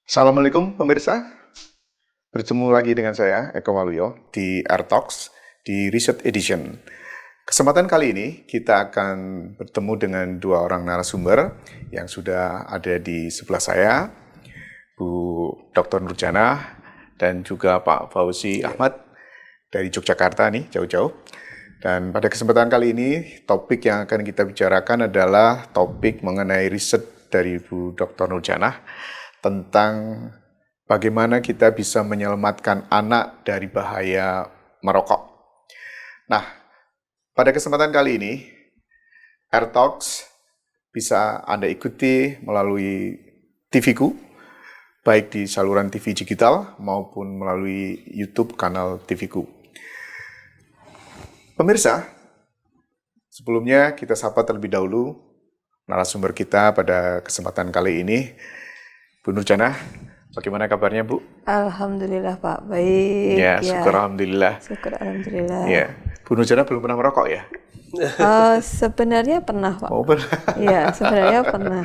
Assalamualaikum pemirsa, bertemu lagi dengan saya Eko Waluyo di AirTalks di Research Edition. Kesempatan kali ini kita akan bertemu dengan dua orang narasumber yang sudah ada di sebelah saya, Bu Dr. Nurjanah dan juga Pak Fauzi Ahmad dari Yogyakarta nih, jauh-jauh. Dan pada kesempatan kali ini, topik yang akan kita bicarakan adalah topik mengenai riset dari Bu Dr. Nurjanah tentang bagaimana kita bisa menyelamatkan anak dari bahaya merokok. Nah, pada kesempatan kali ini, AirTalks bisa Anda ikuti melalui TV-ku, baik di saluran TV digital maupun melalui YouTube kanal TV-ku. Pemirsa, sebelumnya kita sapa terlebih dahulu narasumber kita pada kesempatan kali ini, Bu Nurjanah. Bagaimana kabarnya, Bu? Alhamdulillah, Pak. Baik. Ya, syukur alhamdulillah. Syukur alhamdulillah. Ya, Bu Nurjanah belum pernah merokok ya? Sebenarnya pernah, Pak. Oh, pernah. Iya, sebenarnya pernah.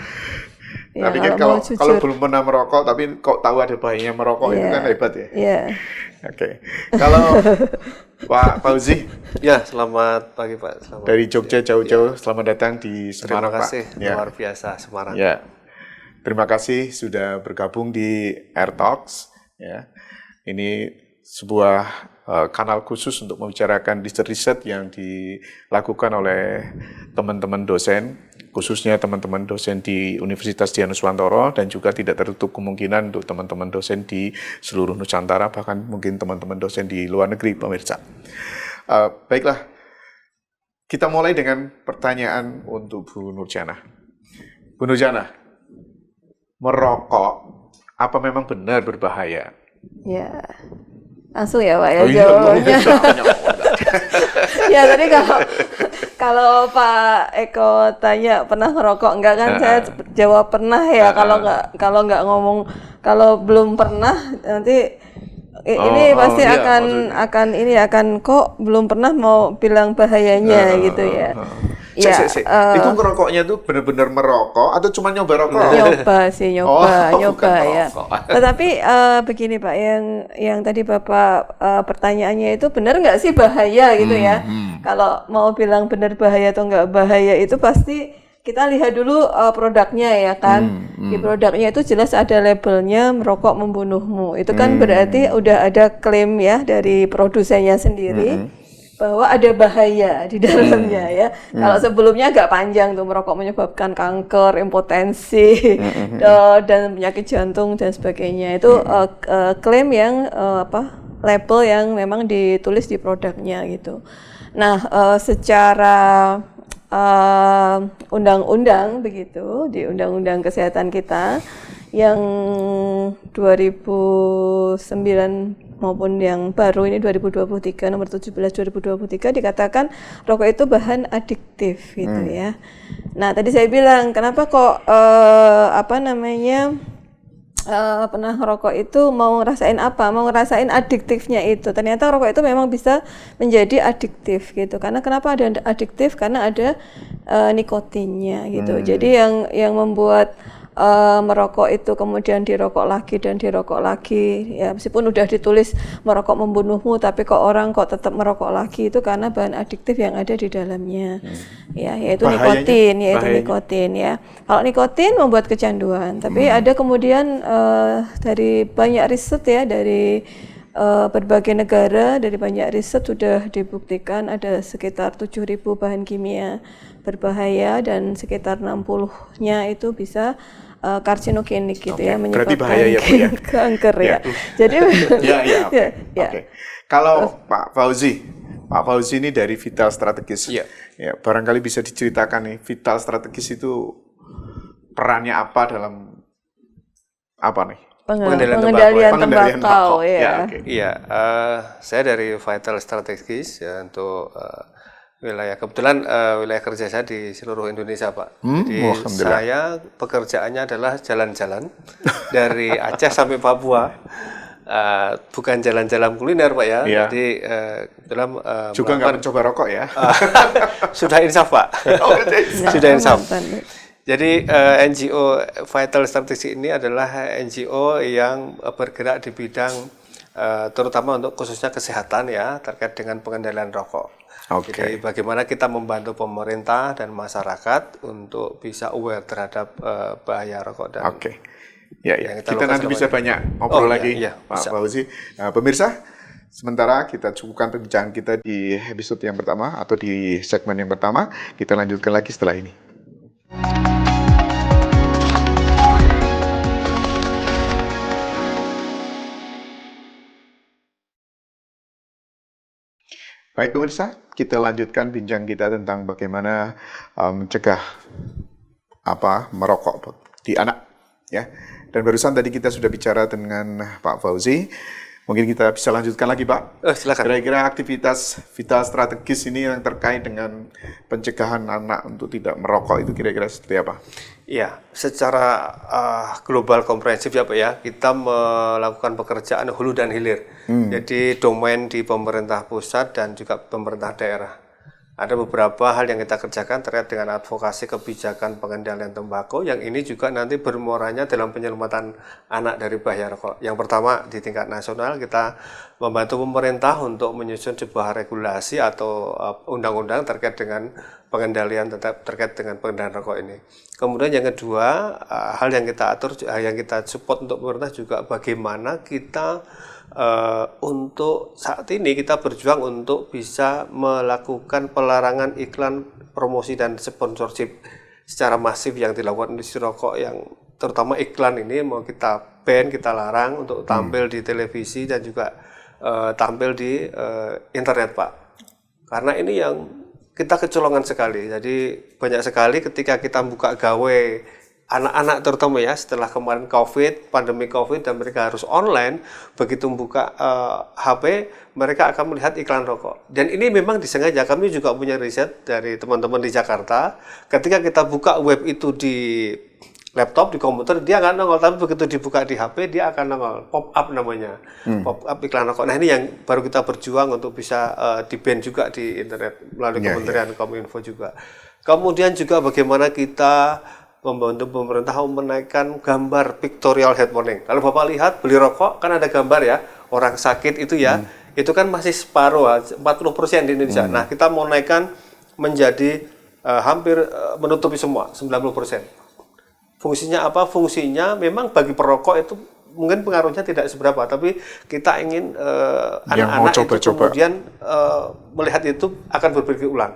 Ya, tapi kan kalau belum pernah merokok, tapi kok tahu ada bahayanya merokok, itu kan hebat ya? Iya. Oke. Kalau Pak Fauzi, ya, selamat pagi Pak. dari Jogja jauh-jauh, selamat datang di Semarang, Terima kasih, Pak. Ya. luar biasa Semarang. Ya, terima kasih sudah bergabung di AirTalks. Ya, ini sebuah kanal khusus untuk membicarakan riset-riset yang dilakukan oleh teman-teman dosen, khususnya teman-teman dosen di Universitas Dianuswantoro, dan juga tidak tertutup kemungkinan untuk teman-teman dosen di seluruh Nusantara, bahkan mungkin teman-teman dosen di luar negeri, pemirsa. Baiklah, kita mulai dengan pertanyaan untuk Bu Nurjanah. Bu Nurjanah, merokok apa memang benar berbahaya? Ya. Langsung ya, Pak, ya, Oh, iya, jawabannya. Ya, tadi kalau Pak Eko tanya pernah ngerokok enggak, kan saya jawab pernah ya. Kalau kalau belum pernah, nanti ini pasti iya, akan kok belum pernah mau bilang bahayanya gitu ya. Ya, itu ngerokoknya tuh benar-benar merokok atau cuma nyoba rokok? nyoba ya. Tetapi begini Pak, yang tadi Bapak pertanyaannya itu benar nggak sih bahaya gitu ya? Kalau mau bilang benar bahaya atau nggak bahaya itu pasti kita lihat dulu produknya ya kan. Di produknya itu jelas ada labelnya merokok membunuhmu. Itu kan berarti udah ada klaim ya dari produsennya sendiri bahwa ada bahaya di dalamnya ya. Kalau sebelumnya agak panjang tuh, merokok menyebabkan kanker, impotensi, dan penyakit jantung dan sebagainya. Itu klaim yang label yang memang ditulis di produknya gitu. Nah, secara undang-undang begitu, di Undang-Undang Kesehatan kita yang 2009 maupun yang baru ini 2023 nomor 17 2023 dikatakan rokok itu bahan adiktif gitu ya. Nah, tadi saya bilang kenapa kok pernah ngerokok itu mau ngerasain apa? Mau ngerasain adiktifnya itu. Ternyata rokok itu memang bisa menjadi adiktif gitu. Karena kenapa ada adiktif? Karena ada nikotinnya gitu. Jadi yang membuat merokok itu kemudian dirokok lagi ya, meskipun udah ditulis merokok membunuhmu, tapi orang tetap merokok lagi, itu karena bahan adiktif yang ada di dalamnya ya, yaitu nikotin ya. Kalau nikotin membuat kecanduan, tapi ada kemudian dari banyak riset ya, dari berbagai negara, dari banyak riset sudah dibuktikan ada sekitar 7.000 bahan kimia berbahaya dan sekitar 60-nya itu bisa karsinogenik gitu ya, menyebabkan bahaya ya, Bu, ya? kanker ya. Jadi Oke. Kalau Pak Fauzi ini dari Vital Strategis. Ya, barangkali bisa diceritakan nih, Vital Strategis itu perannya apa dalam pengendalian tembakau ya. Iya, saya dari Vital Strategis ya, untuk kebetulan wilayah kerja saya di seluruh Indonesia, Pak. Jadi saya pekerjaannya adalah jalan-jalan dari Aceh sampai Papua. Bukan jalan-jalan kuliner, Pak ya. Iya. Jadi kebetulan juga nggak mencoba rokok ya. Sudah insaf, Pak. Sudah insaf. Jadi NGO Vital Strategy ini adalah NGO yang bergerak di bidang terutama untuk khususnya kesehatan ya, terkait dengan pengendalian rokok. Jadi bagaimana kita membantu pemerintah dan masyarakat untuk bisa aware terhadap bahaya rokok dan Ya, kita nanti bisa banyak ngobrol lagi, Pak Fauzi. Pemirsa, sementara kita cukupkan perbincangan kita di episode yang pertama atau di segmen yang pertama, kita lanjutkan lagi setelah ini. Baik pemirsa, kita lanjutkan bincang kita tentang bagaimana mencegah merokok di anak, ya. Dan barusan tadi kita sudah bicara dengan Pak Fauzi. Mungkin kita bisa lanjutkan lagi, Pak. Silakan. Kira-kira aktivitas vital strategis ini yang terkait dengan pencegahan anak untuk tidak merokok itu kira-kira seperti apa? Iya, secara global komprehensif ya Pak ya, kita melakukan pekerjaan hulu dan hilir. Jadi domain di pemerintah pusat dan juga pemerintah daerah. Ada beberapa hal yang kita kerjakan terkait dengan advokasi kebijakan pengendalian tembakau, yang ini juga nanti bermuaranya dalam penyelamatan anak dari bahaya rokok. Yang pertama, di tingkat nasional kita membantu pemerintah untuk menyusun sebuah regulasi atau undang-undang terkait dengan pengendalian terkait dengan pengendalian rokok ini. Kemudian yang kedua, hal yang kita atur, yang kita support untuk pemerintah juga bagaimana kita untuk saat ini kita berjuang untuk bisa melakukan pelarangan iklan, promosi dan sponsorship secara masif yang dilakukan industri rokok, yang terutama iklan ini mau kita ban, kita larang untuk tampil di televisi dan juga tampil di internet, Pak. Karena ini yang kita kecolongan sekali. Jadi banyak sekali ketika kita buka gawe anak-anak terutama ya, setelah kemarin pandemi COVID dan mereka harus online, begitu buka HP, mereka akan melihat iklan rokok. Dan ini memang disengaja, kami juga punya riset dari teman-teman di Jakarta, ketika kita buka web itu di laptop, di komputer, dia akan nongol, tapi begitu dibuka di HP, dia akan nongol, pop-up namanya, pop-up iklan rokok. Nah ini yang baru kita berjuang untuk bisa di-ban juga di internet, melalui Kementerian Kominfo juga. Kemudian juga bagaimana kita membantu pemerintah menaikkan gambar pictorial health warning. Kalau Bapak lihat beli rokok kan ada gambar ya, orang sakit itu ya, itu kan masih separuh, 40% di Indonesia. Nah kita mau naikkan menjadi hampir menutupi semua, 90%. Fungsinya apa? Fungsinya memang bagi perokok itu mungkin pengaruhnya tidak seberapa, tapi kita ingin anak-anak itu kemudian melihat itu akan berpikir ulang.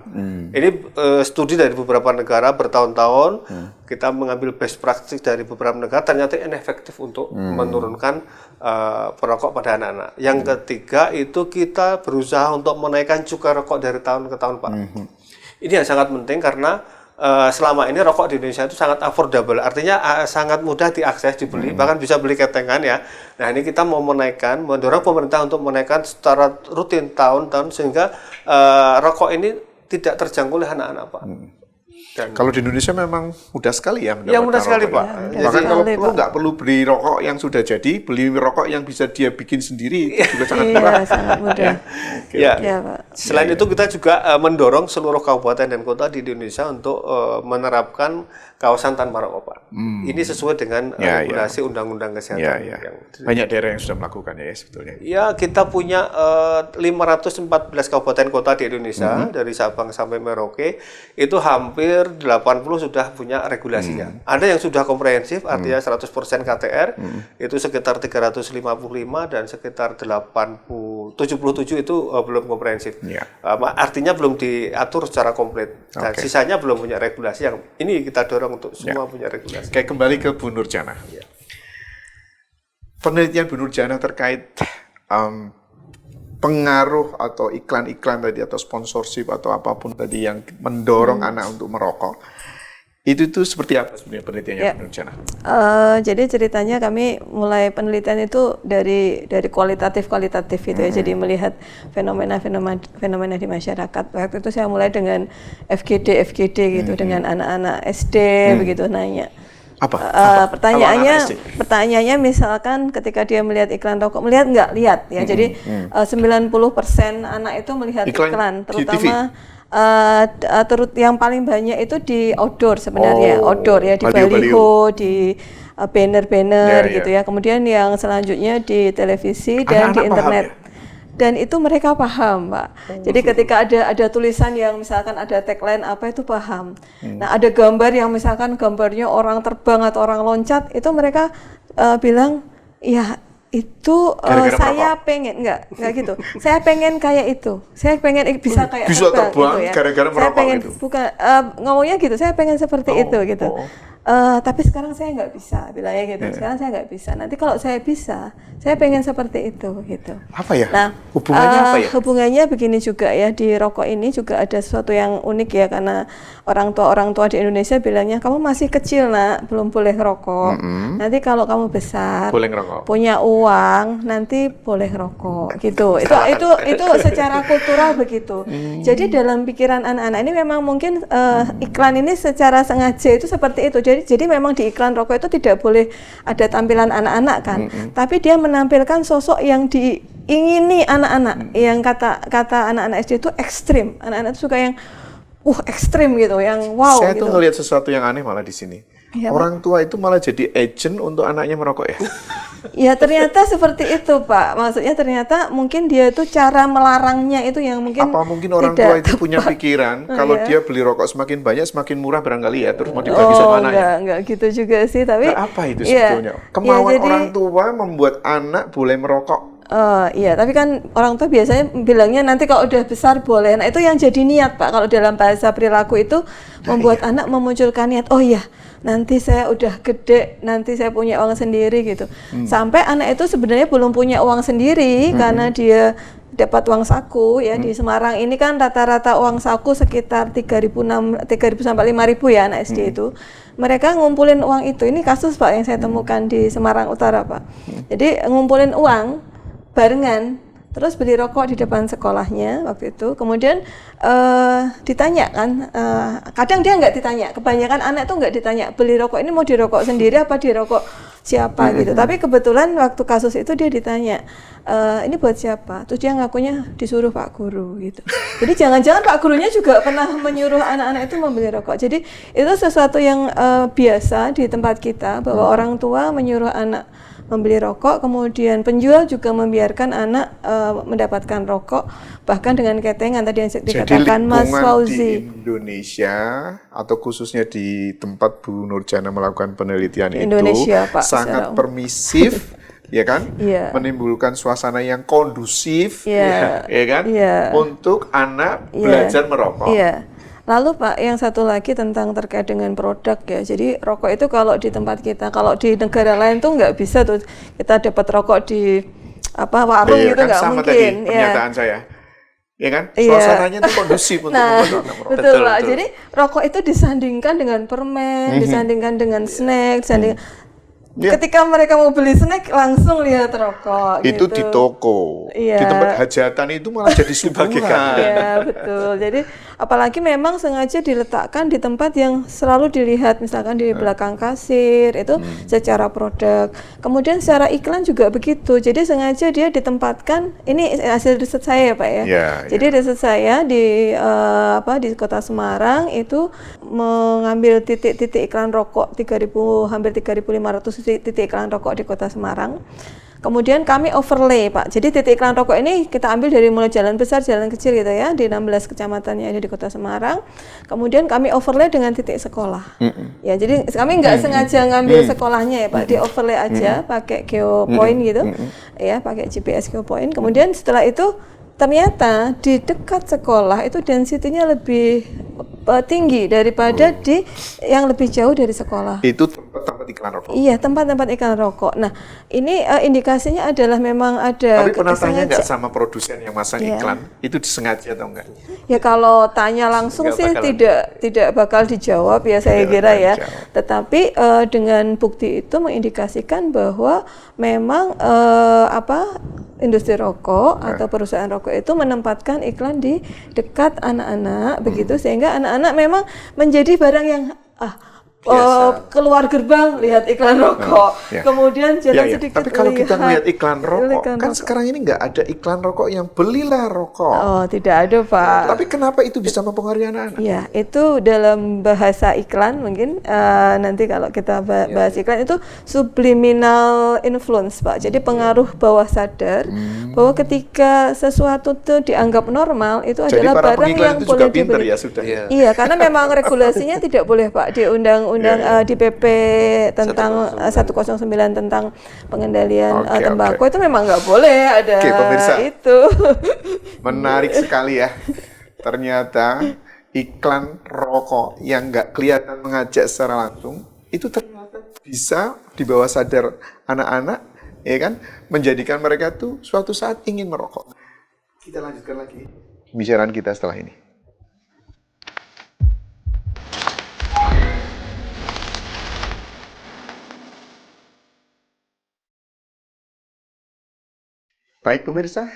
Ini studi dari beberapa negara bertahun-tahun, kita mengambil best practice dari beberapa negara, ternyata inefektif untuk menurunkan perokok pada anak-anak. Yang ketiga itu kita berusaha untuk menaikkan cukai rokok dari tahun ke tahun, Pak. Ini yang sangat penting karena selama ini rokok di Indonesia itu sangat affordable, artinya sangat mudah diakses, dibeli, bahkan bisa beli ketengan ya. Nah ini kita mau menaikkan, mendorong pemerintah untuk menaikkan secara rutin tahun-tahun sehingga rokok ini tidak terjangkau oleh anak-anak, Pak. Dan kalau di Indonesia memang mudah sekali ya. Ya mudah sekali, Pak. Bahkan kalau perlu nggak perlu beli rokok yang sudah jadi, beli rokok yang bisa dia bikin sendiri, itu juga sangat murah. Iya, sangat mudah. Ya, Pak. Selain itu kita juga mendorong seluruh kabupaten dan kota di Indonesia untuk menerapkan kawasan tanpa rokok, Pak. Ini sesuai dengan regulasi Undang-Undang Kesehatan. Banyak daerah yang sudah melakukan ya sebetulnya. Ya, kita punya 514 kabupaten kota di Indonesia, dari Sabang sampai Merauke, itu hampir 80 sudah punya regulasinya. Ada yang sudah komprehensif, artinya 100% KTR, itu sekitar 355 dan sekitar 77 itu belum komprehensif. Artinya belum diatur secara komplit. Dan sisanya belum punya regulasi, yang ini kita dorong untuk semua punya regulasi. Kayak kembali ke Bu Nurjana. Penelitian Bu Nurjana terkait pengaruh atau iklan-iklan tadi atau sponsorship atau apapun tadi yang mendorong anak untuk merokok, itu seperti apa sebenarnya penelitiannya Bu Nurjana? Jadi ceritanya kami mulai penelitian itu dari kualitatif gitu ya. Jadi melihat fenomena di masyarakat. Waktu itu saya mulai dengan FGD gitu, dengan anak-anak SD begitu nanya. Pertanyaannya misalkan ketika dia melihat iklan rokok, lihat ya. Jadi 90% anak itu melihat iklan terutama yang paling banyak itu di outdoor sebenarnya, outdoor ya, di baliho-baliho. baliho, di banner-banner Ya, gitu ya. Kemudian yang selanjutnya di televisi dan di Anak-anak internet. paham Dan itu mereka paham, Pak. Jadi ketika ada tulisan yang misalkan ada tagline apa itu paham. Nah, ada gambar yang misalkan gambarnya orang terbang atau orang loncat, itu mereka bilang, ya itu Gara-gara saya pengen enggak gitu. Saya pengen kayak itu. Saya pengen bisa kayak Bisa terbang gitu ya. gara-gara Saya merokok pengen gitu. bukan ngomongnya gitu. Saya pengen seperti itu gitu. Tapi sekarang saya nggak bisa, bilangnya gitu. Sekarang saya nggak bisa. Nanti kalau saya bisa, saya pengen seperti itu gitu. Apa ya? Nah, Hubungannya apa ya? hubungannya begini juga ya, di rokok ini juga ada sesuatu yang unik ya, karena orang tua di Indonesia bilangnya kamu masih kecil nak, belum boleh rokok. Nanti kalau kamu besar, Boleh ngerokok. punya uang, nanti boleh rokok gitu. Itu secara kultural begitu. Jadi dalam pikiran anak-anak ini memang mungkin iklan ini secara sengaja itu seperti itu. Jadi memang di iklan rokok itu tidak boleh ada tampilan anak-anak kan, tapi dia menampilkan sosok yang diingini anak-anak, yang kata anak-anak SD itu ekstrim. Anak-anak itu suka yang ekstrim gitu, yang wow. Saya gitu. tuh ngelihat sesuatu yang aneh malah di sini. Iya, Orang tua itu malah jadi agent untuk anaknya merokok ya. Ya ternyata seperti itu Pak. Maksudnya ternyata mungkin dia itu cara melarangnya itu yang mungkin Apa mungkin orang tua itu punya pikiran kalau dia beli rokok semakin banyak semakin murah barangkali ya, terus mau dibagi sama anaknya. Enggak gitu juga sih, tapi Nah, apa itu sebetulnya? Kemauan jadi, orang tua membuat anak boleh merokok. Iya, tapi kan orang tua biasanya bilangnya nanti kalau udah besar boleh. Nah, itu yang jadi niat Pak. Kalau dalam bahasa perilaku itu membuat anak memunculkan niat. Oh iya, nanti saya udah gede, nanti saya punya uang sendiri gitu. Sampai anak itu sebenarnya belum punya uang sendiri karena dia dapat uang saku ya. Di Semarang ini kan rata-rata uang saku sekitar 3.000 sampai 5.000 ya anak SD itu. Mereka ngumpulin uang itu. Ini kasus Pak yang saya temukan di Semarang Utara Pak. Jadi ngumpulin uang barengan, terus beli rokok di depan sekolahnya waktu itu. Kemudian ditanya kan, kadang dia nggak ditanya, kebanyakan anak tuh nggak ditanya beli rokok ini mau dirokok sendiri apa dirokok siapa gitu. Tapi kebetulan waktu kasus itu dia ditanya, ini buat siapa? Terus dia ngakunya disuruh Pak Guru gitu. Jadi jangan-jangan Pak Gurunya juga pernah menyuruh anak-anak itu membeli rokok. Jadi itu sesuatu yang biasa di tempat kita, bahwa orang tua menyuruh anak membeli rokok, kemudian penjual juga membiarkan anak mendapatkan rokok, bahkan dengan ketengan tadi yang dikatakan Mas Fauzi. Di Indonesia atau khususnya di tempat Bu Nurjana melakukan penelitian Indonesia, itu Pak, sangat secara permisif, ya kan? Iya. Menimbulkan suasana yang kondusif, Iya. ya kan? Iya. Untuk anak Iya. belajar merokok. Iya. Lalu Pak, yang satu lagi tentang terkait dengan produk ya. Jadi rokok itu kalau di tempat kita, kalau di negara lain tuh nggak bisa tuh kita dapat rokok di warung Iya, gitu, kan nggak sama mungkin. tadi pernyataan saya. Ya kan? Iya. Suasananya itu kondusif untuk membuat anak merokok. Betul Pak. Jadi rokok itu disandingkan dengan permen, disandingkan dengan snack, disandingkan. Ketika mereka mau beli snack langsung lihat rokok. Itu gitu. di toko, Iya. di tempat hajatan itu malah jadi suguhan. Iya betul. Jadi apalagi memang sengaja diletakkan di tempat yang selalu dilihat, misalkan di belakang kasir itu secara produk. Kemudian secara iklan juga begitu. Jadi sengaja dia ditempatkan. Ini hasil riset saya ya Pak ya. Ya, Jadi riset saya di Kota Semarang itu mengambil titik-titik iklan rokok hampir 3.500 titik iklan rokok di Kota Semarang. Kemudian kami overlay Pak. Jadi titik iklan rokok ini kita ambil dari mulai jalan besar, jalan kecil gitu ya, di 16 kecamatan yang ada di Kota Semarang. Kemudian kami overlay dengan titik sekolah. Ya, jadi kami nggak sengaja ngambil sekolahnya ya Pak, di overlay aja pakai geopoint gitu. Ya, pakai GPS geopoint. Kemudian setelah itu ternyata di dekat sekolah itu density-nya lebih tinggi daripada di yang lebih jauh dari sekolah. Itu tempat iklan rokok. Iya, tempat-tempat iklan rokok. Nah, ini indikasinya adalah memang ada. Tapi pernah tanya nggak sama produsen yang masang iklan, itu disengaja atau enggak? Ya kalau tanya langsung sih tidak bakal dijawab ya, saya kira ya. Tetapi dengan bukti itu mengindikasikan bahwa memang industri rokok atau perusahaan rokok itu menempatkan iklan di dekat anak-anak begitu, sehingga anak-anak memang menjadi barang yang keluar gerbang lihat iklan rokok, kemudian jalan sedikit tapi kalau kita melihat iklan rokok, iklan kan rokok. sekarang ini nggak ada iklan rokok yang belilah rokok. Oh, tidak ada, Pak. Tapi kenapa itu bisa mempengaruhi anak-anak? Ya, itu dalam bahasa iklan mungkin nanti kalau kita bahas iklan itu subliminal influence, Pak. Jadi pengaruh bawah sadar bahwa ketika sesuatu itu dianggap normal itu Jadi adalah para barang pengiklan yang itu juga boleh pinter dibeli. ya sudah. Iya, karena memang regulasinya tidak boleh, Pak, di undang-undang di PP tentang 109 tentang pengendalian tembakau itu memang nggak boleh ada pemirsa. itu. Menarik sekali ya. Ternyata iklan rokok yang nggak kelihatan mengajak secara langsung itu ternyata bisa di bawah sadar anak-anak, ya kan, menjadikan mereka tuh suatu saat ingin merokok. Kita lanjutkan lagi pembicaraan kita setelah ini. Baik pemirsa,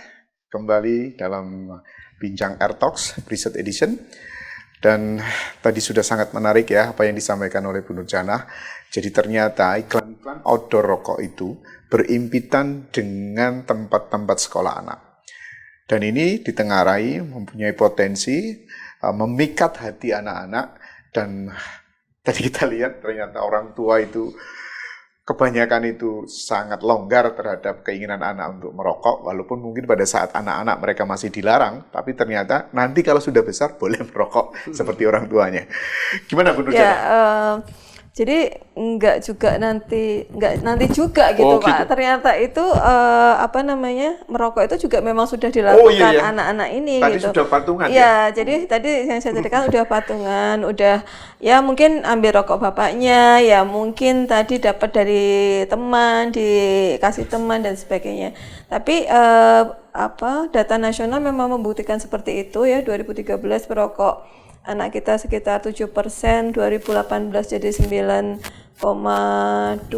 kembali dalam Bincang AirTalks Reset Edition. Dan tadi sudah sangat menarik ya apa yang disampaikan oleh Bu Nurjana. Jadi ternyata iklan-iklan outdoor rokok itu berimpitan dengan tempat-tempat sekolah anak. Dan ini ditengarai mempunyai potensi memikat hati anak-anak. Dan tadi kita lihat ternyata orang tua itu kebanyakan itu sangat longgar terhadap keinginan anak untuk merokok, walaupun mungkin pada saat anak-anak mereka masih dilarang, tapi ternyata nanti kalau sudah besar boleh merokok seperti orang tuanya. Gimana Bu Nurjana? Jadi enggak nanti juga gitu, Pak. Ternyata itu merokok itu juga memang sudah dilakukan anak-anak ini tadi gitu. Sudah patungan ya? Jadi tadi yang saya ceritakan udah patungan, udah ya mungkin ambil rokok bapaknya, ya mungkin tadi dapat dari teman, dikasih teman dan sebagainya. Tapi data nasional memang membuktikan seperti itu ya. 2013 perokok anak kita sekitar 7%, 2018 jadi 9,2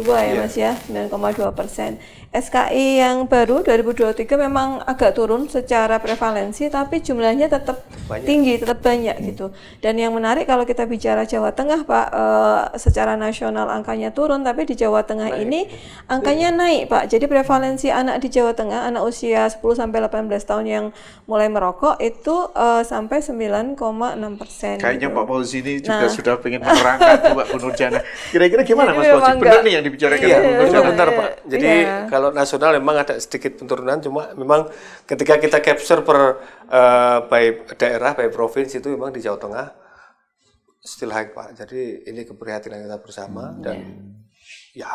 ya Mas ya, 9,2%. SKI yang baru 2023 memang agak turun secara prevalensi, tapi jumlahnya tetap tinggi, tetap banyak gitu. Dan yang menarik kalau kita bicara Jawa Tengah, Pak, secara nasional angkanya turun, tapi di Jawa Tengah ini angkanya naik, Pak. Jadi prevalensi anak di Jawa Tengah, anak usia 10-18 tahun yang mulai merokok itu sampai 9,6%. Kayaknya Pak Fauzi ini juga sudah pengen menerangkan Mbak Bu Nurjana. Kira-kira gimana Mas Fauzi? Benar nih yang dibicarakan Bu Nurjana? Benar, Pak. Jadi kalau nasional memang ada sedikit penurunan, cuma memang ketika kita capture by daerah, by provinsi itu memang di Jawa Tengah still high, Pak. Jadi ini keprihatinan kita bersama dan ya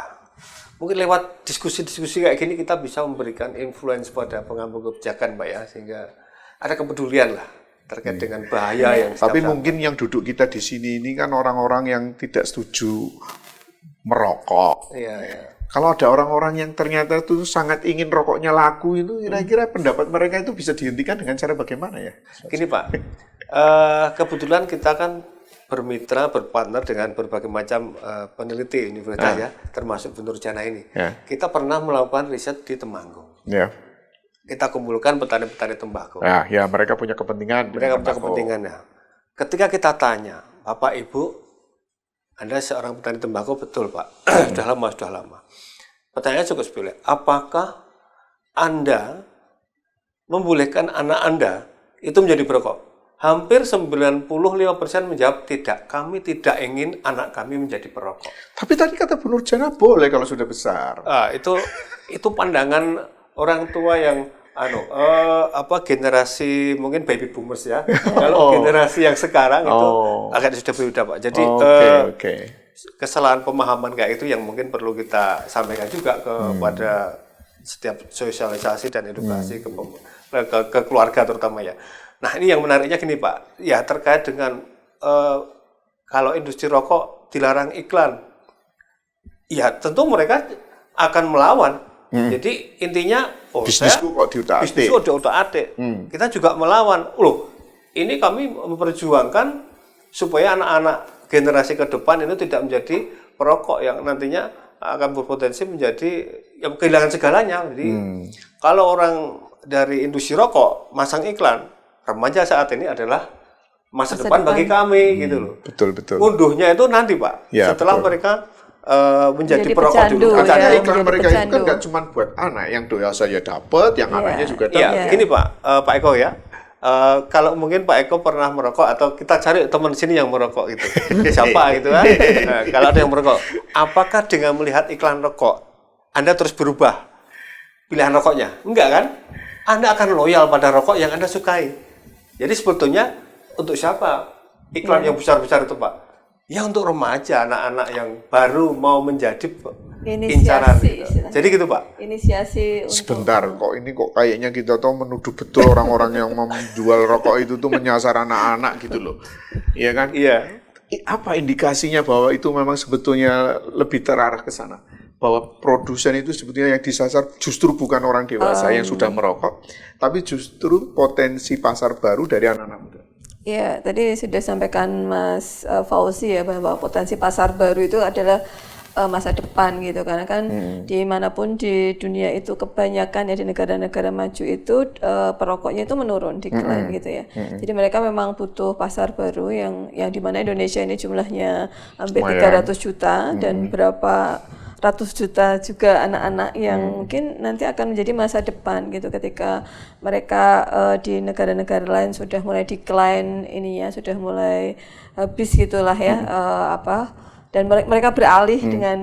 mungkin lewat diskusi-diskusi kayak gini kita bisa memberikan influence pada pengambil kebijakan, Pak ya, sehingga ada kepedulian lah terkait dengan bahaya yang tapi mungkin yang duduk kita di sini ini kan orang-orang yang tidak setuju merokok. Iya. Kalau ada orang-orang yang ternyata tuh sangat ingin rokoknya laku itu, kira-kira pendapat mereka itu bisa dihentikan dengan cara bagaimana ya? Gini Pak, kebetulan kita kan bermitra, berpartner dengan berbagai macam peneliti universitas ya, termasuk Bu Nurjana ini. Kita pernah melakukan riset di Temanggung. Kita kumpulkan petani-petani tembakau. Ya, mereka punya kepentingan. Mereka punya kepentingannya. Ketika kita tanya, Bapak Ibu, Anda seorang petani tembakau, betul Pak, sudah lama. Pertanyaannya cukup sepele. Apakah Anda membolehkan anak Anda itu menjadi perokok? Hampir 95% menjawab tidak. Kami tidak ingin anak kami menjadi perokok. Tapi tadi kata Bu Nurjana boleh kalau sudah besar. Itu pandangan orang tua yang generasi mungkin baby boomers ya. Kalau generasi yang sekarang itu agak sudah berbeda, Pak. Jadi kesalahan pemahaman kayak itu yang mungkin perlu kita sampaikan juga kepada setiap sosialisasi dan edukasi ke keluarga terutama ya. Nah, ini yang menariknya gini, Pak. Ya, terkait dengan kalau industri rokok dilarang iklan. Ya, tentu mereka akan melawan. Jadi intinya bisnisku kok diutak-atik. Kita juga melawan. Loh, ini kami memperjuangkan supaya anak-anak generasi ke depan itu tidak menjadi perokok yang nantinya akan berpotensi menjadi yang kehilangan segalanya. Jadi kalau orang dari industri rokok masang iklan, remaja saat ini adalah masa depan bagi kami gitu loh. Betul. Ngunduhnya itu nanti Pak, Ya, setelah betul. mereka menjadi perokok pecandu, dulu. ya. Artinya iklan menjadi mereka itu kan pecandu. nggak cuma buat anak, yang doya saya dapat, yang anaknya juga dapat. Iya, gini Pak, Pak Eko ya. Kalau mungkin Pak Eko pernah merokok atau kita cari teman sini yang merokok gitu, siapa gitu kan? Nah, kalau ada yang merokok, apakah dengan melihat iklan rokok Anda terus berubah pilihan rokoknya? Enggak kan? Anda akan loyal pada rokok yang Anda sukai. Jadi sebetulnya untuk siapa iklan yang besar-besar itu Pak? Ya untuk remaja, anak-anak yang baru mau menjadi incaran. Gitu. Jadi gitu Pak. Inisiasi untuk Sebentar, kok kayaknya kita tuh menuduh betul orang-orang yang menjual rokok itu tuh menyasar anak-anak gitu loh. Iya kan? Iya. Apa indikasinya bahwa itu memang sebetulnya lebih terarah ke sana? Bahwa produsen itu sebetulnya yang disasar justru bukan orang dewasa yang sudah merokok, tapi justru potensi pasar baru dari anak-anak muda. Ya, tadi sudah sampaikan Mas Fauzi ya bahwa potensi pasar baru itu adalah masa depan gitu, karena kan dimanapun di dunia itu kebanyakan ya di negara-negara maju itu perokoknya itu menurun, decline gitu ya. Jadi mereka memang butuh pasar baru yang dimana Indonesia ini jumlahnya hampir 300 juta dan berapa ratus juta juga anak-anak yang mungkin nanti akan menjadi masa depan gitu ketika mereka di negara-negara lain sudah mulai decline ininya, sudah mulai habis gitulah ya dan mereka beralih dengan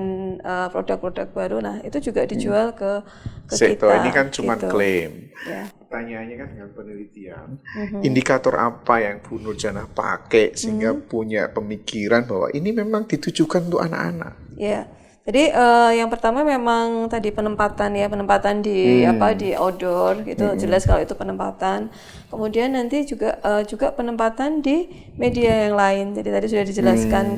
produk-produk baru. Nah, itu juga dijual ke kita. Ini kan cuma gitu. klaim. Ya. Pertanyaannya kan dengan penelitian. Indikator apa yang Bu Nurjanah pakai sehingga punya pemikiran bahwa ini memang ditujukan untuk anak-anak? Ya. Jadi yang pertama memang tadi penempatan di di outdoor gitu, jelas kalau itu penempatan. Kemudian nanti juga penempatan di media yang lain. Jadi tadi sudah dijelaskan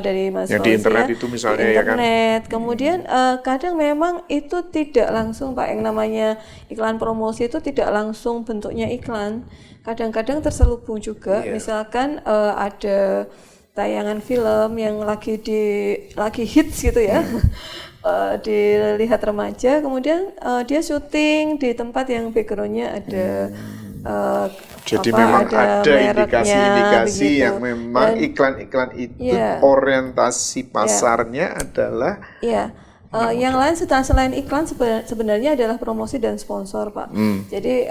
dari Mas yang Fauzi, di internet ya, itu misalnya di ya kan. internet. Kemudian kadang memang itu tidak langsung Pak, yang namanya iklan promosi itu tidak langsung bentuknya iklan. Kadang-kadang terselubung juga. Misalkan ada tayangan film yang lagi hits gitu ya, dilihat remaja, kemudian dia syuting di tempat yang backgroundnya ada jadi memang ada indikasi-indikasi begitu. yang memang iklan-iklan itu orientasi pasarnya adalah yang lain selain iklan sebenarnya adalah promosi dan sponsor Pak. Jadi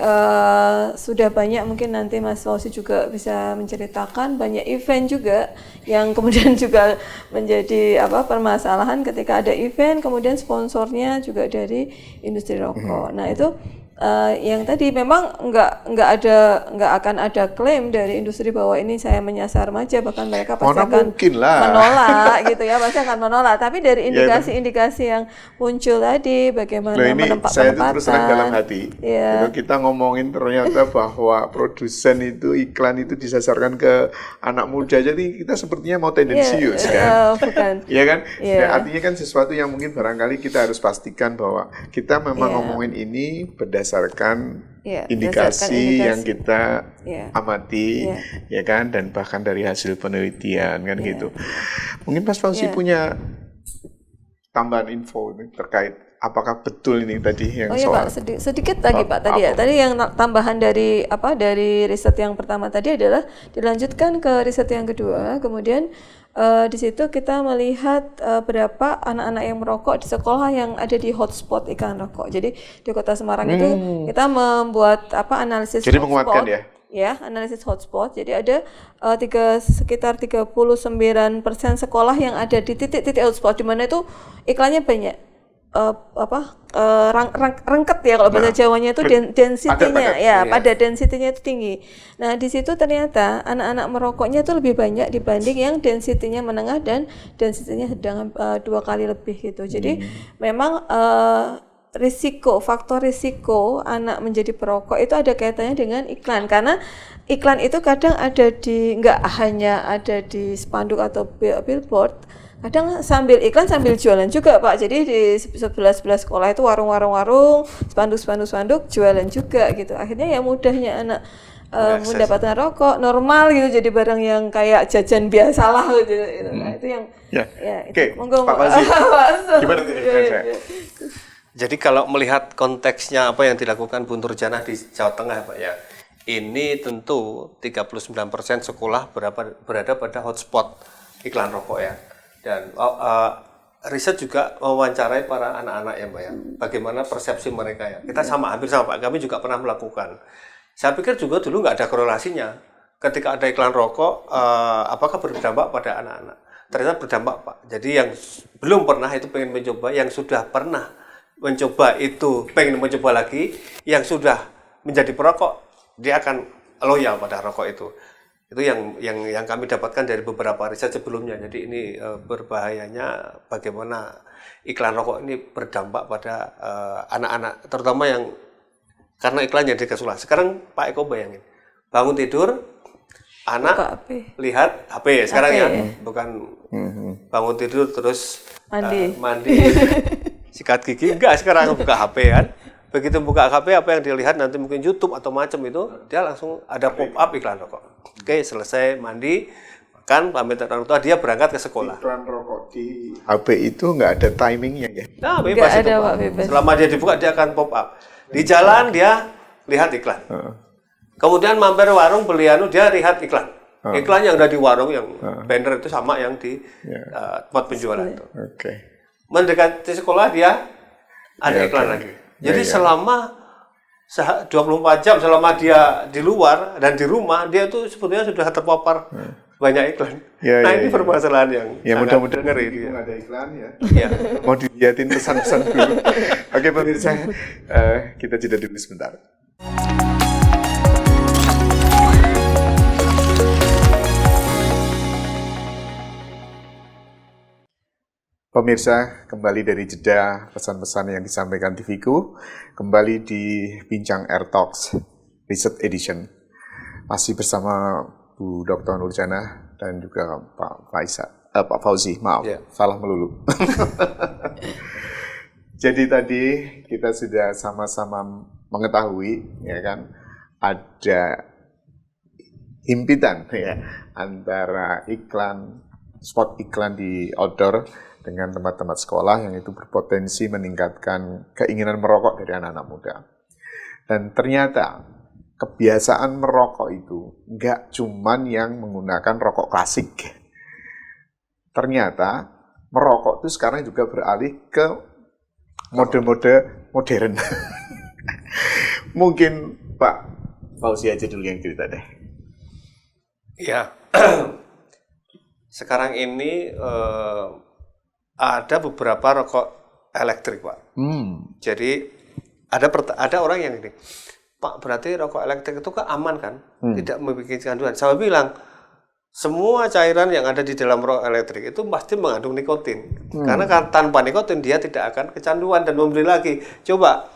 sudah banyak, mungkin nanti Mas Fauzi juga bisa menceritakan banyak event juga yang kemudian juga menjadi permasalahan ketika ada event kemudian sponsornya juga dari industri rokok. Nah itu yang tadi memang nggak akan ada klaim dari industri bahwa ini saya menyasar remaja, bahkan mereka pasti akan menolak gitu ya, pasti akan menolak. Tapi dari indikasi-indikasi yang muncul tadi, bagaimana penempatan. Saya itu terus terang dalam hati. Kalau kita ngomongin ternyata bahwa produsen itu iklan itu disasarkan ke anak muda, jadi kita sepertinya mau tendensius kan? Bukan. Iya kan? Nah, artinya kan sesuatu yang mungkin barangkali kita harus pastikan bahwa kita memang ngomongin ini berdasarkan indikasi yang kita amati, ya kan, dan bahkan dari hasil penelitian kan gitu. Mungkin Mas Fauzi punya tambahan info terkait apakah betul ini tadi yang soal. Pak, sedikit lagi Pak tadi ya. Tadi yang tambahan dari riset yang pertama tadi adalah dilanjutkan ke riset yang kedua, kemudian di situ kita melihat berapa anak-anak yang merokok di sekolah yang ada di hotspot iklan rokok. Jadi di Kota Semarang itu kita membuat analisis jadi hotspot. menguatkan ya? Ya, analisis hotspot. Jadi ada sekitar 39% sekolah yang ada di titik-titik hotspot, di mana itu iklannya banyak. Rengket ya kalau bahasa Jawanya itu density-nya pada density-nya itu tinggi. Nah, di situ ternyata anak-anak merokoknya itu lebih banyak dibanding yang density-nya menengah dan density-nya sedang 2 kali lebih gitu. Jadi memang faktor risiko anak menjadi perokok itu ada kaitannya dengan iklan, karena iklan itu kadang nggak hanya ada di spanduk atau billboard, kadang sambil iklan sambil jualan juga Pak. Jadi di sebelah sekolah itu warung-warung, spanduk jualan juga gitu. Akhirnya ya mudahnya anak mendapatkan rokok normal gitu, jadi barang yang kayak jajan biasa lah gitu. Nah, itu yang Oke, monggo Pak Fauzi. Gimana saya? Jadi kalau melihat konteksnya apa yang dilakukan Bu Nurjanah di Jawa Tengah Pak ya, ini tentu 39% sekolah berada pada hotspot iklan rokok ya. Dan riset juga mewawancarai para anak-anak ya Mbak ya. Bagaimana persepsi mereka ya. Kita hampir sama Pak, kami juga pernah melakukan. Saya pikir juga dulu nggak ada korelasinya. Ketika ada iklan rokok, apakah berdampak pada anak-anak? Ternyata berdampak Pak. Jadi yang belum pernah itu pengen mencoba, yang sudah pernah mencoba itu pengen mencoba lagi, yang sudah menjadi perokok dia akan loyal pada rokok itu. Itu yang kami dapatkan dari beberapa riset sebelumnya. Jadi ini berbahayanya bagaimana iklan rokok ini berdampak pada anak-anak, terutama yang karena iklannya di sekolah. Sekarang Pak Eko bayangin, bangun tidur, anak lihat HP sekarang ya, bukan bangun tidur terus mandi sikat gigi, enggak, sekarang buka HP kan. Begitu buka HP, apa yang dilihat nanti mungkin YouTube atau macam itu, dia langsung ada pop-up iklan rokok. Oke, selesai mandi, makan, pamit orang tua, dia berangkat ke sekolah. Iklan rokok di HP itu nggak ada timingnya ya? Nah, bebas itu Pak. Selama dia dibuka, dia akan pop-up. Di jalan dia lihat iklan. Kemudian mampir warung beli dia lihat iklan. Iklan yang ada di warung, yang banner itu sama yang di tempat penjualan itu. Mendekati sekolah dia ada iklan lagi. Jadi selama 24 jam selama dia di luar dan di rumah, dia tuh sebetulnya sudah terpapar banyak iklan. Ini permasalahan yang mudah-mudahan ngeri. Ada iklan ya. Mau dilihatin pesan-pesan dulu. Oke pemirsa, kita jeda dulu sebentar. Pemirsa, kembali dari jeda pesan-pesan yang disampaikan TVku, kembali di Bincang Air Talks Research Edition. Masih bersama Bu Dr. Nurjana dan juga Pak Fauzi, salah melulu. Jadi tadi kita sudah sama-sama mengetahui, ya kan, ada himpitan ya antara spot iklan di outdoor dengan tempat-tempat sekolah yang itu berpotensi meningkatkan keinginan merokok dari anak-anak muda. Dan ternyata kebiasaan merokok itu nggak cuman yang menggunakan rokok klasik. Ternyata merokok itu sekarang juga beralih ke mode-mode modern. Mungkin Pak Fauzi aja dulu yang cerita deh. Ya, sekarang ini ada beberapa rokok elektrik, Pak. Jadi ada orang yang ini, Pak, berarti rokok elektrik itu kan aman kan? Tidak membuat kecanduan. Saya bilang, semua cairan yang ada di dalam rokok elektrik itu pasti mengandung nikotin. Karena tanpa nikotin dia tidak akan kecanduan dan membeli lagi. Coba,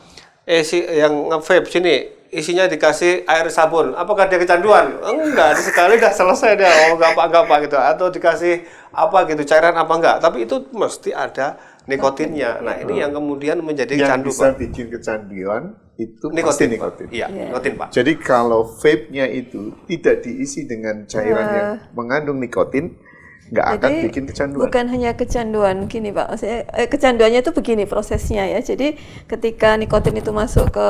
yang nge-vape sini, isinya dikasih air sabun, apakah dia kecanduan? Enggak, sekali udah selesai dia, enggak apa gitu. Atau dikasih apa gitu, cairan apa enggak. Tapi itu mesti ada nikotinnya. Nah, ini yang kemudian menjadi candu, Pak. Yang bisa bikin kecanduan itu nikotin. Iya, nikotin, Pak. Jadi kalau vape-nya itu tidak diisi dengan cairan yang mengandung nikotin, nggak akan bikin kecanduan. Bukan hanya kecanduan, gini Pak, maksudnya kecanduannya itu begini prosesnya ya. Jadi ketika nikotin itu masuk ke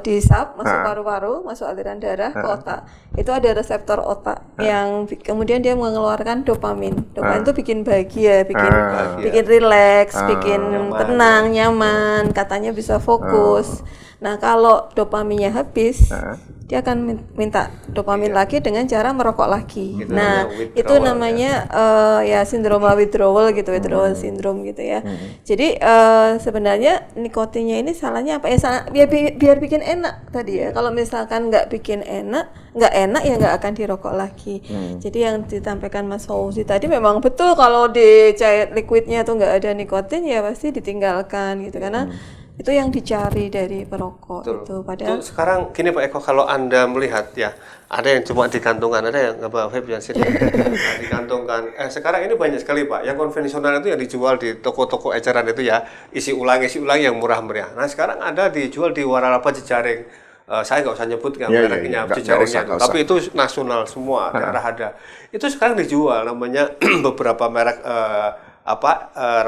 disap, masuk paru-paru, masuk aliran darah ke otak, itu ada reseptor otak yang kemudian dia mengeluarkan dopamin. Dopamin itu bikin bahagia, bikin rileks, bikin tenang, nyaman, katanya bisa fokus. Nah kalau dopaminnya habis, dia akan minta dopamin lagi dengan cara merokok lagi. Itu nah itu namanya ya sindrom withdrawal gitu, withdrawal syndrome gitu ya. Jadi sebenarnya nikotinnya ini salahnya apa? Ya biar bikin enak tadi ya. Kalau misalkan nggak enak ya nggak akan dirokok lagi. Jadi yang disampaikan Mas Fauzi tadi memang betul, kalau di cair liquidnya tuh nggak ada nikotin ya pasti ditinggalkan gitu, karena itu yang dicari dari perokok. Betul. Itu padahal itu sekarang gini Pak Eko, kalau Anda melihat ya, ada yang cuma digantungkan, ada yang nggak vape yang digantungkan. Sekarang ini banyak sekali Pak, yang konvensional itu yang dijual di toko-toko eceran itu ya, isi ulang yang murah meriah. Nah sekarang ada dijual di waralaba jejaring. Saya nggak usah nyebut mereknya, jejaringnya, tapi itu nasional semua, daerah ada. Itu sekarang dijual, namanya beberapa merek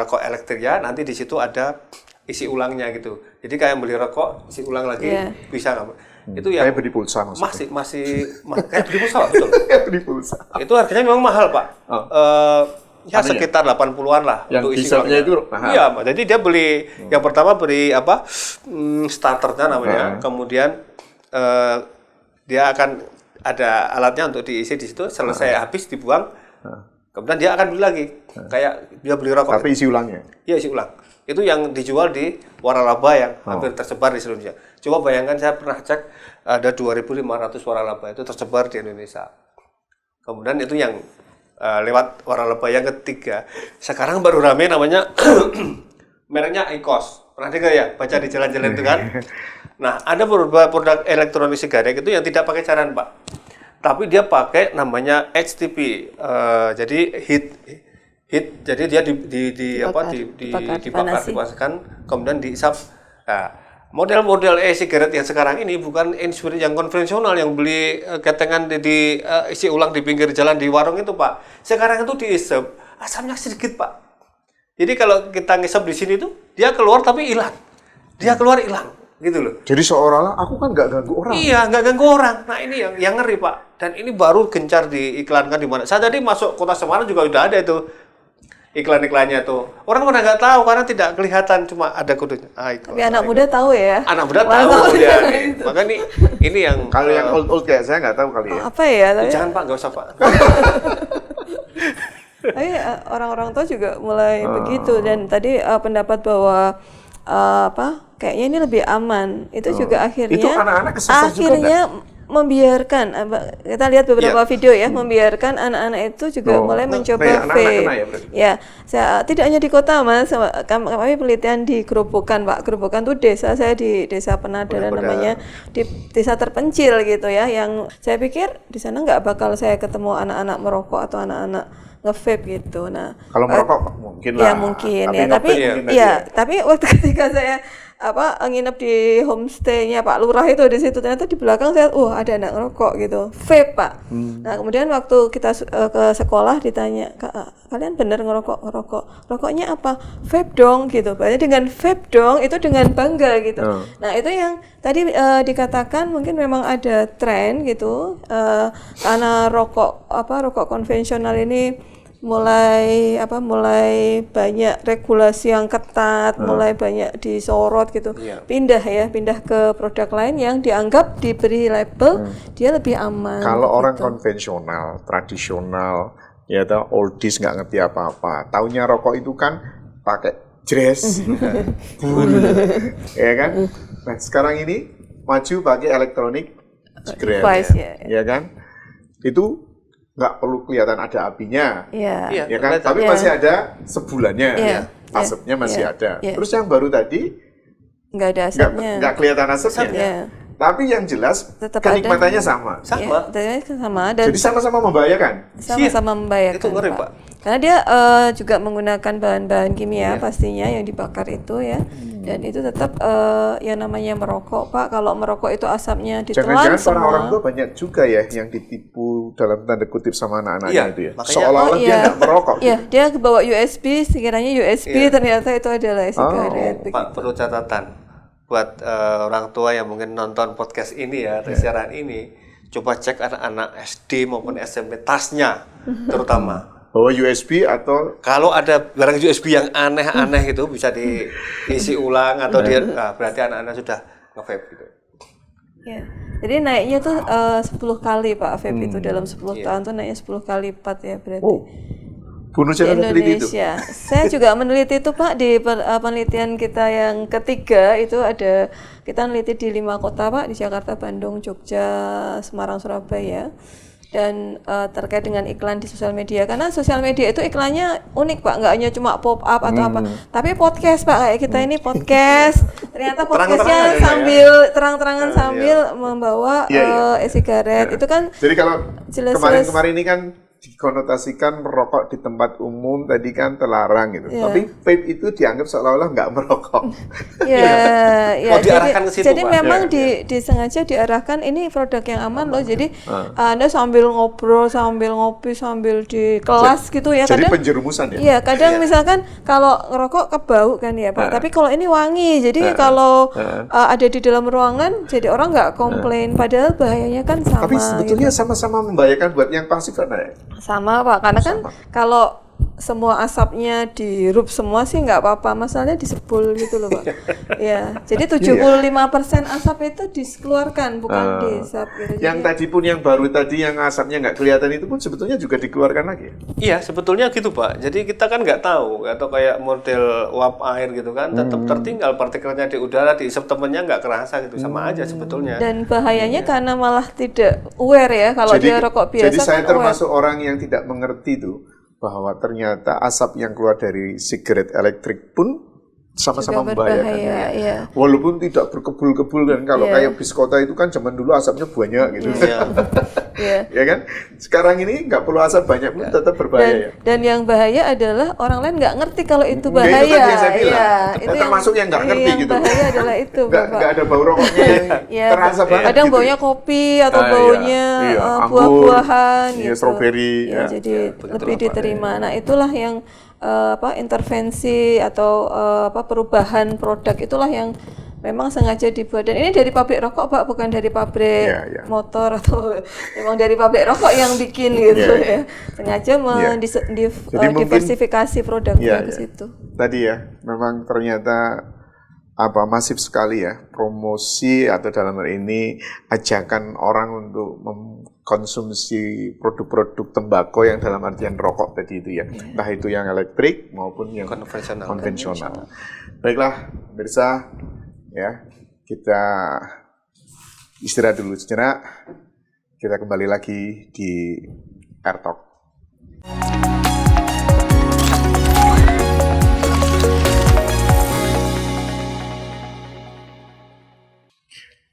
rokok elektrik ya. Nanti di situ ada isi ulangnya gitu. Jadi kayak beli rokok, isi ulang lagi, bisa nggak? Itu yang kayak beli pulsa maksudnya. Masih kayak beli pulsa, betul. Kayak beli pulsa. Itu harganya memang mahal, Pak. Ya sekitar 80-an lah yang untuk isi dieselnya ulangnya. itu mahal. Iya, jadi dia beli yang pertama beli apa? Starternya namanya. Kemudian dia akan ada alatnya untuk diisi di situ, selesai habis dibuang. Kemudian dia akan beli lagi. Kayak dia beli rokok. Tapi isi ulangnya. Iya, isi ulang. Itu yang dijual di waralaba yang hampir tersebar di seluruh Indonesia. Coba bayangkan, saya pernah cek ada 2.500 waralaba itu tersebar di Indonesia. Kemudian itu yang lewat waralaba yang ketiga. Sekarang baru rame namanya mereknya IQOS. Pernah dengar ya? Baca di jalan-jalan itu kan. Nah, ada beberapa produk elektronik sigaret itu yang tidak pakai cairan, Pak. Tapi dia pakai namanya HTP. Jadi heat, jadi dia dipanaskan, kemudian diisap. Nah, model-model e-sigaret yang sekarang ini bukan e-cigarette yang konvensional yang beli ketengan di isi ulang di pinggir jalan di warung itu, Pak. Sekarang itu diisap, asapnya sedikit, Pak. Jadi kalau kita ngisap di sini tuh, dia keluar tapi hilang. Dia keluar hilang, gitu loh. Jadi seolah-olah aku kan nggak ganggu orang. Iya, nggak ganggu orang. Nah, ini yang ngeri, Pak. Dan ini baru gencar diiklankan di mana. Saya tadi masuk kota Semarang juga udah ada itu iklan-iklannya tuh. Orang pada nggak tahu karena tidak kelihatan, cuma ada kodenya. Tapi anak muda tahu ya. Anak muda tahu ya. Maka ini yang kalau yang old kayak saya nggak tahu kali ya. Apa ya? Tapi, jangan, Pak, nggak usah, Pak. Tapi orang-orang tua juga mulai begitu, dan tadi pendapat bahwa kayaknya ini lebih aman. Itu juga akhirnya itu anak-anak kesasar juga membiarkan, kita lihat beberapa video ya, membiarkan anak-anak itu juga mulai mencoba vape. Ya, saya tidak hanya di kota, Mas, kami penelitian di Grobogan, Pak. Grobogan itu desa, saya di desa Penadaran namanya, di desa terpencil gitu ya, yang saya pikir di sana nggak bakal saya ketemu anak-anak merokok atau anak-anak nge-vape gitu. Nah, kalau merokok mungkin lah. Ya mungkin ya, tapi waktu ketika saya nginep di homestay-nya Pak Lurah itu di situ, ternyata di belakang saya ada anak ngerokok gitu, vape, Pak. Nah, kemudian waktu kita ke sekolah ditanya, kalian bener ngerokok? Rokoknya apa? Vape dong gitu. Berarti dengan vape dong itu dengan bangga gitu. Nah, itu yang tadi dikatakan mungkin memang ada tren gitu, karena rokok konvensional ini mulai banyak regulasi yang ketat, mulai banyak disorot gitu. Pindah ke produk lain yang dianggap diberi label dia lebih aman. Kalau gitu. orang konvensional, tradisional, ya tahu oldies, nggak ngerti apa-apa. Taunya rokok itu kan pakai dress, ya kan? Nah, sekarang ini maju pakai elektronik cigarette, ya kan? Itu nggak perlu kelihatan ada apinya, ya kan? Tapi masih ada sebulannya, asapnya masih ada. Terus yang baru tadi nggak ada asapnya, nggak kelihatan asapnya. Tapi yang jelas kenikmatannya sama. Sama. Dan jadi sama-sama membahayakan. Sama-sama membahayakan. Itu ngeri, Pak. Karena dia juga menggunakan bahan-bahan kimia pastinya yang dibakar itu ya. Dan itu tetap yang namanya merokok, Pak. Kalau merokok itu asapnya ditelan Jangan-jangan semua. orang tua banyak juga ya yang ditipu dalam tanda kutip sama anak-anaknya itu ya. Makanya, seolah-olah dia nggak merokok. Iya, dia bawa USB, sekiranya USB ternyata itu adalah sigaret. Pak, perlu catatan buat orang tua yang mungkin nonton podcast ini ya, siaran ini, coba cek anak-anak SD maupun SMP tasnya terutama. Bawa USB atau kalau ada barang USB yang aneh-aneh itu bisa diisi ulang atau berarti anak-anak sudah nge-vape gitu. Ya. Jadi naiknya tuh 10 kali, Pak, vape itu dalam 10 tahun tuh naiknya 10 kali lipat ya berarti. Bunuh Di Indonesia. Saya juga meneliti itu, Pak, di penelitian kita yang ketiga itu ada, kita meneliti di 5 kota, Pak, di Jakarta, Bandung, Jogja, Semarang, Surabaya. Dan terkait dengan iklan di sosial media, karena sosial media itu iklannya unik, Pak, nggak hanya cuma pop up atau apa, tapi podcast, Pak, kayak kita ini podcast, ternyata podcastnya sambil terang-terangan sambil membawa e-sigaret, itu kan. Jadi kalau kemarin ini kan dikonotasikan merokok di tempat umum tadi kan terlarang gitu. Iya. Tapi vape itu dianggap seolah-olah nggak merokok. Ya, diarahkan ke situ, jadi Pak. memang disengaja diarahkan ini produk yang aman loh. Jadi Anda sambil ngobrol, sambil ngopi, sambil di kelas gitu ya. Jadi Kadang penjerumusan ya? iya, kadang misalkan kalau ngerokok kebau kan ya Pak. Tapi kalau ini wangi, jadi kalau ada di dalam ruangan, jadi orang nggak komplain. Padahal bahayanya kan sama. Tapi sebetulnya gitu. sama-sama membahayakan buat yang pasif kan ya? Sama Pak, karena kan kalau semua asapnya dihirup semua sih nggak apa-apa, masalahnya disebul gitu loh Pak. Ya, jadi 75% asap itu dikeluarkan, bukan dihisap gitu. Yang tadi pun yang baru tadi yang asapnya nggak kelihatan itu pun sebetulnya juga dikeluarkan lagi. Iya, sebetulnya gitu Pak. Jadi kita kan nggak tahu, atau kayak model uap air gitu kan, tetap tertinggal partikelnya di udara, dihisap temennya nggak kerasa gitu, sama aja sebetulnya. Dan bahayanya karena malah tidak aware ya, kalau dia rokok biasa. Jadi saya kan termasuk orang yang tidak mengerti tuh bahwa ternyata asap yang keluar dari sigaret elektrik pun sama-sama juga membahayakan. berbahaya, iya. Walaupun tidak berkebul-kebul kan kalau kayak bis kota itu kan zaman dulu asapnya banyak gitu. Iya. Ya kan? Sekarang ini nggak perlu asap banyak pun tetap berbahaya ya. Dan yang bahaya adalah orang lain nggak ngerti kalau itu Ya, bahaya. itu tadi yang saya bilang. Iya, Itu termasuk yang nggak ngerti yang gitu. bahaya adalah itu, Bapak. Nggak ada bau rokoknya yang Ya, terasa banget kadang gitu. baunya kopi atau Ah, baunya iya, anggur, buah-buahan iya, gitu. stroberi, Ya, ya. jadi lebih diterima. Nah, itulah yang intervensi atau perubahan produk itulah yang memang sengaja dibuat, dan ini dari pabrik rokok Pak, bukan dari pabrik motor atau memang dari pabrik rokok yang bikin gitu ya. Sengaja diversifikasi produknya ke situ. Tadi ya, memang ternyata masif sekali ya promosi atau dalam hal ini ajakan orang untuk mengkonsumsi produk-produk tembakau yang dalam artian rokok tadi itu ya, entah itu yang elektrik maupun yang konvensional. Baiklah, pemirsa, ya kita istirahat dulu sejenak. Kita kembali lagi di AirTalk.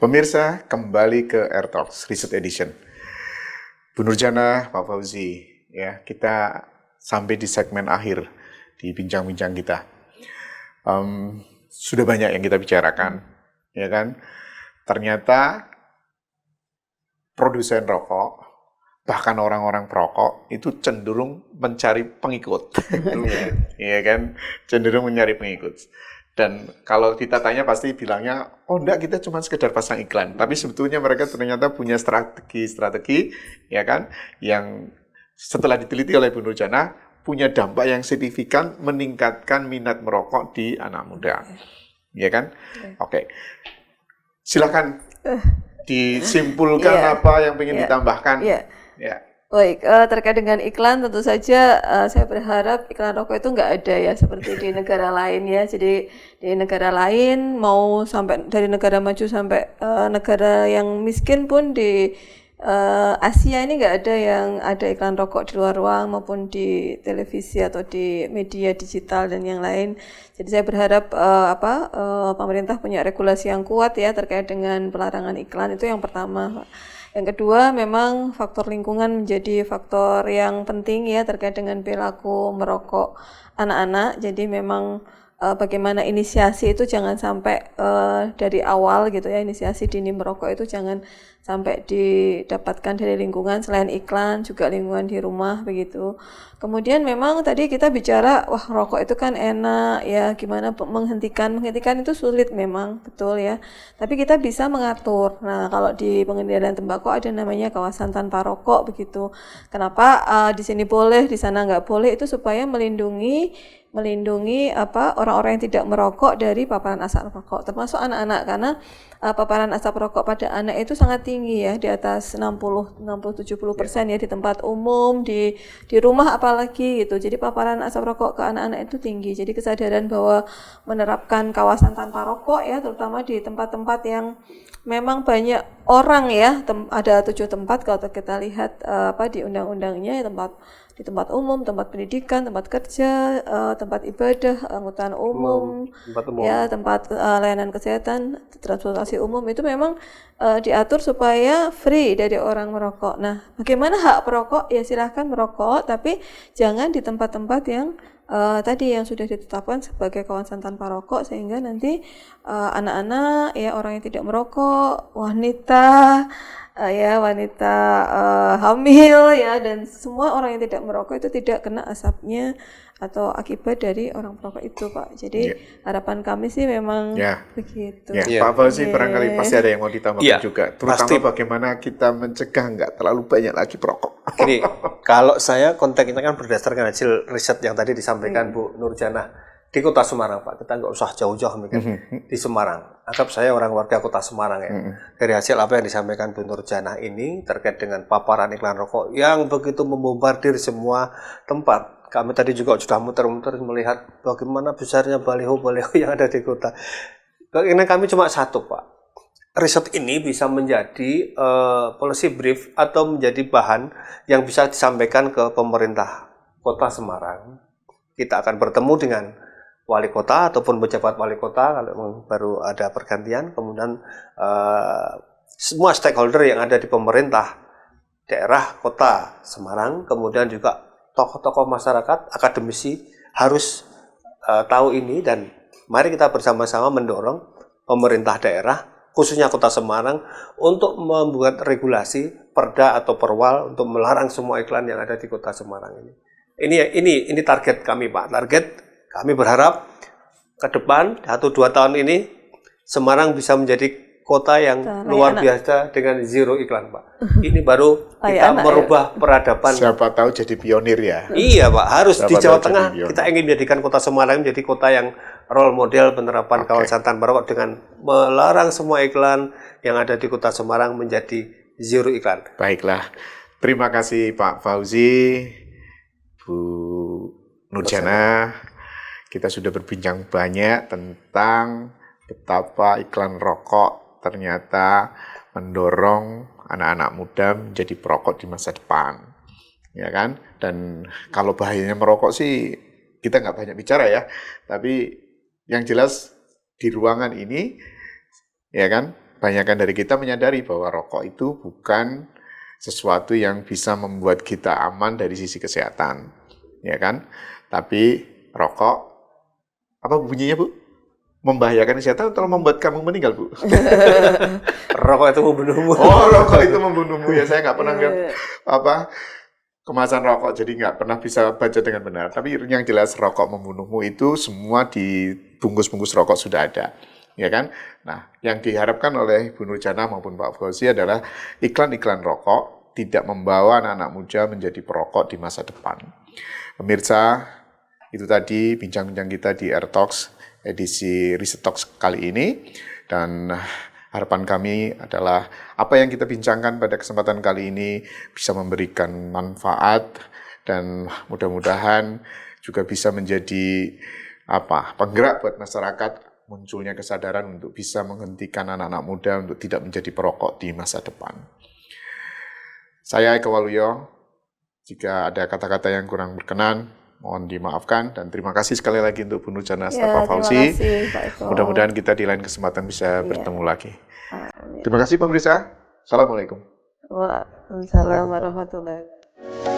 Pemirsa, kembali ke AirTalks Research Edition. Bu Nurjana, Pak Fauzi, ya kita sampai di segmen akhir di bincang-bincang kita. Sudah banyak yang kita bicarakan, ya kan? Ternyata produsen rokok, bahkan orang-orang perokok itu cenderung mencari pengikut, ya kan? Cenderung mencari pengikut. Dan kalau kita tanya pasti bilangnya, oh enggak, kita cuma sekedar pasang iklan. Tapi sebetulnya mereka ternyata punya strategi, ya kan, yang setelah diteliti oleh Bu Nurjana, punya dampak yang signifikan meningkatkan minat merokok di anak muda. Ya kan? Oke. Silakan disimpulkan apa yang ingin ditambahkan. Ya. Baik, terkait dengan iklan tentu saja saya berharap iklan rokok itu nggak ada ya seperti di negara lain ya. Jadi di negara lain mau sampai dari negara maju sampai negara yang miskin pun di Asia ini nggak ada yang ada iklan rokok di luar ruang maupun di televisi atau di media digital dan yang lain. Jadi saya berharap pemerintah punya regulasi yang kuat ya terkait dengan pelarangan iklan, itu yang pertama. Yang kedua, memang faktor lingkungan menjadi faktor yang penting ya terkait dengan perilaku merokok anak-anak. Jadi memang bagaimana inisiasi itu jangan sampai dari awal gitu ya, inisiasi dini merokok itu jangan sampai didapatkan dari lingkungan, selain iklan juga lingkungan di rumah begitu. Kemudian memang tadi kita bicara, wah rokok itu kan enak ya, gimana menghentikan itu sulit memang, betul ya. Tapi kita bisa mengatur. Nah kalau di pengendalian tembakau ada namanya kawasan tanpa rokok begitu. Kenapa di sini boleh, di sana nggak boleh, itu supaya melindungi orang-orang yang tidak merokok dari paparan asap rokok, termasuk anak-anak, karena paparan asap rokok pada anak itu sangat tinggi ya, di atas 60-70% ya, di tempat umum, di rumah apalagi gitu. Jadi paparan asap rokok ke anak-anak itu tinggi. Jadi kesadaran bahwa menerapkan kawasan tanpa rokok ya, terutama di tempat-tempat yang memang banyak orang ya, ada 7 tempat kalau kita lihat di undang-undangnya, di tempat umum, tempat pendidikan, tempat kerja, tempat ibadah, angkutan umum, ya tempat layanan kesehatan, transportasi umum itu memang diatur supaya free dari orang merokok. Nah, bagaimana hak perokok? Ya silahkan merokok, tapi jangan di tempat-tempat yang tadi yang sudah ditetapkan sebagai kawasan tanpa rokok, sehingga nanti anak-anak ya, orang yang tidak merokok, wanita hamil ya, dan semua orang yang tidak merokok itu tidak kena asapnya atau akibat dari orang perokok itu, Pak. Jadi harapan kami sih memang begitu. Pak Fauzi barangkali pasti ada yang mau ditambahkan juga, terutama bagaimana kita mencegah nggak terlalu banyak lagi perokok. Gini, kalau saya konteksnya kan berdasarkan hasil riset yang tadi disampaikan Bu Nurjana di Kota Semarang, Pak. Kita nggak usah jauh-jauh mikir di Semarang. Anggap saya orang warga Kota Semarang ya. Dari hasil apa yang disampaikan Bu Nurjana ini terkait dengan paparan iklan rokok yang begitu membombardir semua tempat. Kami tadi juga sudah muter-muter melihat bagaimana besarnya baliho-baliho yang ada di kota. Ini kami cuma satu, Pak. Riset ini bisa menjadi policy brief atau menjadi bahan yang bisa disampaikan ke pemerintah Kota Semarang. Kita akan bertemu dengan wali kota ataupun pejabat wali kota kalau baru ada pergantian, kemudian semua stakeholder yang ada di pemerintah daerah Kota Semarang, kemudian juga tokoh-tokoh masyarakat, akademisi harus tahu ini, dan mari kita bersama-sama mendorong pemerintah daerah, khususnya Kota Semarang, untuk membuat regulasi perda atau perwal untuk melarang semua iklan yang ada di Kota Semarang ini. Ini target kami, Pak. Target kami berharap ke depan 1-2 tahun ini Semarang bisa menjadi kota yang luar biasa dengan zero iklan, Pak. Ini baru kita merubah peradaban. Siapa tahu jadi pionir ya. Iya, Pak. Harus di Jawa Tengah kita ingin menjadikan Kota Semarang menjadi kota yang role model penerapan kawasan tanpa rokok dengan melarang semua iklan yang ada di Kota Semarang menjadi zero iklan. Baiklah. Terima kasih Pak Fauzi, Bu Nurjana. Kita sudah berbincang banyak tentang betapa iklan rokok ternyata mendorong anak-anak muda menjadi perokok di masa depan, ya kan? Dan kalau bahayanya merokok sih kita nggak banyak bicara ya, tapi yang jelas di ruangan ini, ya kan, banyakkan dari kita menyadari bahwa rokok itu bukan sesuatu yang bisa membuat kita aman dari sisi kesehatan, ya kan? Tapi rokok, apa bunyinya, Bu? Membahayakan kesehatan atau membuat kamu meninggal, Bu? Rokok itu membunuhmu. Oh, rokok itu membunuhmu ya. Saya nggak pernah lihat kemasan rokok, jadi nggak pernah bisa baca dengan benar. Tapi yang jelas rokok membunuhmu itu semua di bungkus-bungkus rokok sudah ada, ya kan? Nah, yang diharapkan oleh Bu Nurjana maupun Pak Fauzi adalah iklan-iklan rokok tidak membawa anak-anak muda menjadi perokok di masa depan. Pemirsa, itu tadi bincang-bincang kita di AirTalks edisi Riset Talks kali ini, dan harapan kami adalah apa yang kita bincangkan pada kesempatan kali ini bisa memberikan manfaat dan mudah-mudahan juga bisa menjadi penggerak buat masyarakat munculnya kesadaran untuk bisa menghentikan anak-anak muda untuk tidak menjadi perokok di masa depan. Saya Eko Waluyo, jika ada kata-kata yang kurang berkenan mohon dimaafkan, dan terima kasih sekali lagi untuk Bu Nurjana serta Pak Fauzi. Mudah-mudahan kita di lain kesempatan bisa bertemu lagi. Terima kasih pemirsa. Assalamualaikum. Waalaikumsalam warahmatullahi wabarakatuh.